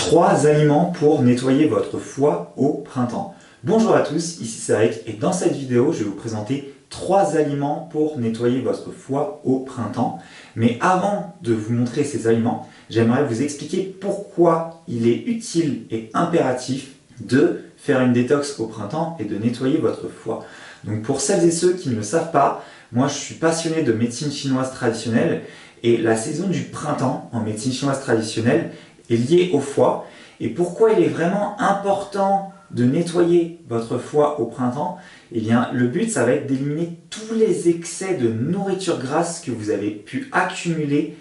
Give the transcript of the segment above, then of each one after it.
3 aliments pour nettoyer votre foie au printemps. Bonjour à tous, ici Cédric et dans cette vidéo, je vais vous présenter 3 aliments pour nettoyer votre foie au printemps. Mais avant de vous montrer ces aliments, j'aimerais vous expliquer pourquoi il est utile et impératif de faire une détox au printemps et de nettoyer votre foie. Donc pour celles et ceux qui ne le savent pas, moi je suis passionné de médecine chinoise traditionnelle et la saison du printemps en médecine chinoise traditionnelle est liée au foie. Et pourquoi il est vraiment important de nettoyer votre foie au printemps? Eh bien, le but, ça va être d'éliminer tous les excès de nourriture grasse que vous avez pu accumuler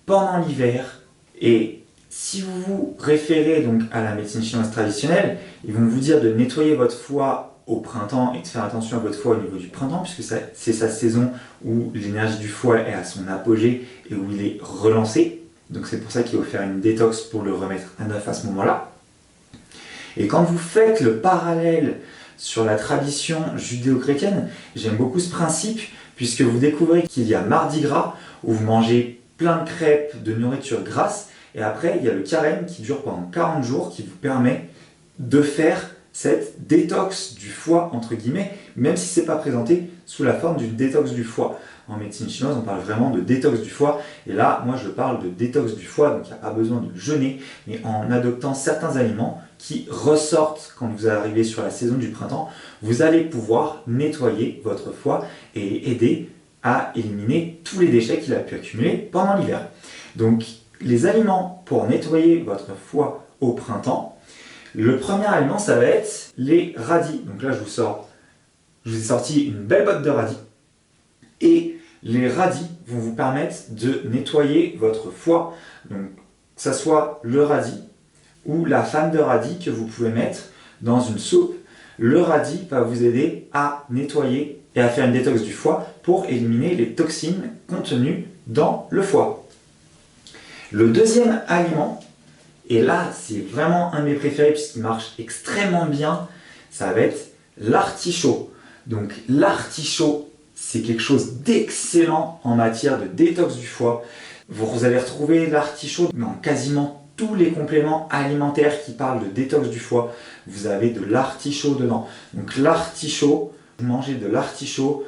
pendant l'hiver. Et si vous vous référez donc à la médecine chinoise traditionnelle, ils vont vous dire de nettoyer votre foie au printemps et de faire attention à votre foie au niveau du printemps, puisque c'est sa saison où l'énergie du foie est à son apogée et où il est relancé. Donc c'est pour ça qu'il faut faire une détox pour le remettre à neuf à ce moment-là. Et quand vous faites le parallèle sur la tradition judéo-chrétienne, j'aime beaucoup ce principe, puisque vous découvrez qu'il y a Mardi Gras, où vous mangez plein de crêpes, de nourriture grasse, et après il y a le carême qui dure pendant 40 jours, qui vous permet de faire cette détox du foie, entre guillemets, même si ce n'est pas présenté sous la forme d'une détox du foie. En médecine chinoise, on parle vraiment de détox du foie, et là, moi je parle de détox du foie, donc il n'y a pas besoin de jeûner, mais en adoptant certains aliments qui ressortent quand vous arrivez sur la saison du printemps, vous allez pouvoir nettoyer votre foie et aider à éliminer tous les déchets qu'il a pu accumuler pendant l'hiver. Donc, les aliments pour nettoyer votre foie au printemps, le premier aliment, ça va être les radis. Donc là, je vous ai sorti une belle botte de radis. Et les radis vont vous permettre de nettoyer votre foie. Donc, que ce soit le radis ou la fane de radis que vous pouvez mettre dans une soupe. Le radis va vous aider à nettoyer et à faire une détox du foie pour éliminer les toxines contenues dans le foie. Le deuxième aliment, et là c'est vraiment un de mes préférés puisqu'il marche extrêmement bien, ça va être l'artichaut. Donc l'artichaut, c'est quelque chose d'excellent en matière de détox du foie. Vous allez retrouver l'artichaut dans quasiment tous les compléments alimentaires qui parlent de détox du foie. Vous avez de l'artichaut dedans. Donc l'artichaut, vous mangez de l'artichaut,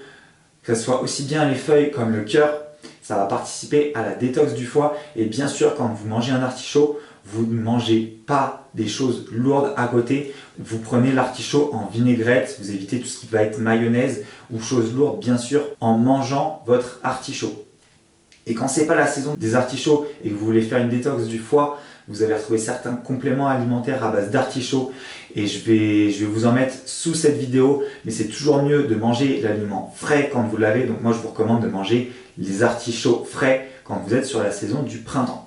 que ce soit aussi bien les feuilles comme le cœur, ça va participer à la détox du foie. Et bien sûr, quand vous mangez un artichaut, vous ne mangez pas des choses lourdes à côté. Vous prenez l'artichaut en vinaigrette, vous évitez tout ce qui va être mayonnaise ou choses lourdes, bien sûr, en mangeant votre artichaut. Et quand ce n'est pas la saison des artichauts et que vous voulez faire une détox du foie, vous allez retrouver certains compléments alimentaires à base d'artichaut. Et je vais vous en mettre sous cette vidéo, mais c'est toujours mieux de manger l'aliment frais quand vous l'avez. Donc moi, je vous recommande de manger les artichauts frais quand vous êtes sur la saison du printemps.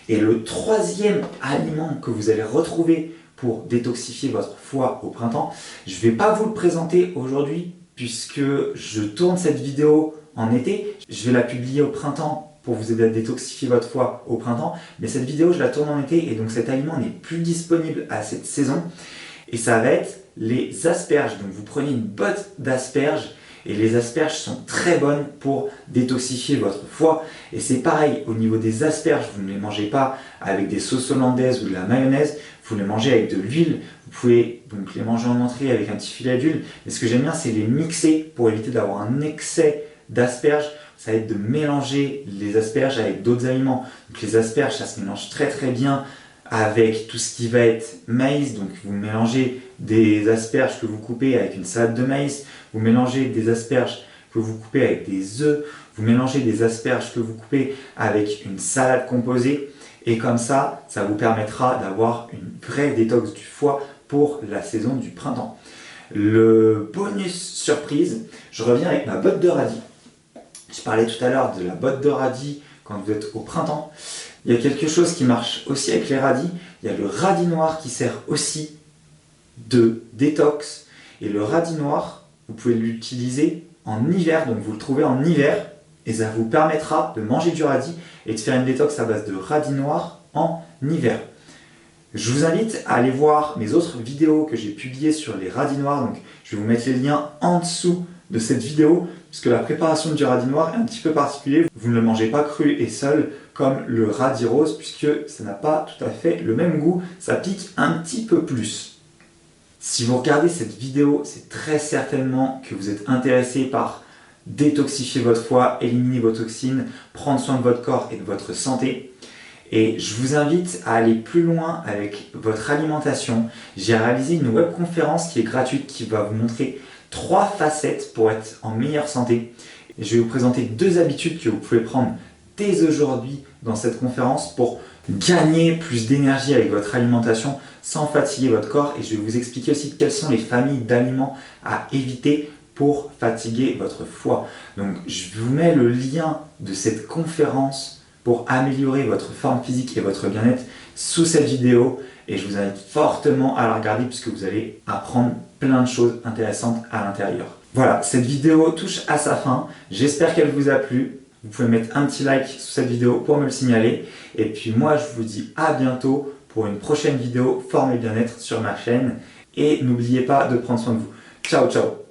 Et le troisième aliment que vous allez retrouver pour détoxifier votre foie au printemps, je ne vais pas vous le présenter aujourd'hui puisque je tourne cette vidéo en été. Je vais la publier au printemps pour vous aider à détoxifier votre foie au printemps. Mais cette vidéo, je la tourne en été et donc cet aliment n'est plus disponible à cette saison. Et ça va être les asperges. Donc vous prenez une botte d'asperges. Et les asperges sont très bonnes pour détoxifier votre foie. Et c'est pareil, au niveau des asperges, vous ne les mangez pas avec des sauces hollandaises ou de la mayonnaise, vous les mangez avec de l'huile. Vous pouvez donc les manger en entrée avec un petit filet d'huile. Mais ce que j'aime bien, c'est les mixer pour éviter d'avoir un excès d'asperges. Ça va être de mélanger les asperges avec d'autres aliments. Donc les asperges, ça se mélange très très bien avec tout ce qui va être maïs. Donc vous mélangez des asperges que vous coupez avec une salade de maïs, vous mélangez des asperges que vous coupez avec des œufs, vous mélangez des asperges que vous coupez avec une salade composée, et comme ça, ça vous permettra d'avoir une vraie détox du foie pour la saison du printemps. Le bonus surprise, je reviens avec ma botte de radis. Je parlais tout à l'heure de la botte de radis quand vous êtes au printemps. Il y a quelque chose qui marche aussi avec les radis. Il y a le radis noir qui sert aussi de détox. Et le radis noir, vous pouvez l'utiliser en hiver. Donc vous le trouvez en hiver et ça vous permettra de manger du radis et de faire une détox à base de radis noir en hiver. Je vous invite à aller voir mes autres vidéos que j'ai publiées sur les radis noirs. Donc je vais vous mettre les liens en dessous de cette vidéo, puisque la préparation du radis noir est un petit peu particulière. Vous ne le mangez pas cru et seul comme le radis rose, puisque ça n'a pas tout à fait le même goût, ça pique un petit peu plus. Si vous regardez cette vidéo, c'est très certainement que vous êtes intéressé par détoxifier votre foie, éliminer vos toxines, prendre soin de votre corps et de votre santé. Et je vous invite à aller plus loin avec votre alimentation. J'ai réalisé une webconférence qui est gratuite, qui va vous montrer 3 facettes pour être en meilleure santé. Et je vais vous présenter 2 habitudes que vous pouvez prendre dès aujourd'hui dans cette conférence pour gagner plus d'énergie avec votre alimentation sans fatiguer votre corps. Et je vais vous expliquer aussi quelles sont les familles d'aliments à éviter pour fatiguer votre foie. Donc je vous mets le lien de cette conférence pour améliorer votre forme physique et votre bien-être sous cette vidéo. Et je vous invite fortement à la regarder puisque vous allez apprendre plein de choses intéressantes à l'intérieur. Voilà, cette vidéo touche à sa fin. J'espère qu'elle vous a plu. Vous pouvez mettre un petit like sous cette vidéo pour me le signaler. Et puis moi, je vous dis à bientôt pour une prochaine vidéo Forme et Bien-être sur ma chaîne. Et n'oubliez pas de prendre soin de vous. Ciao, ciao!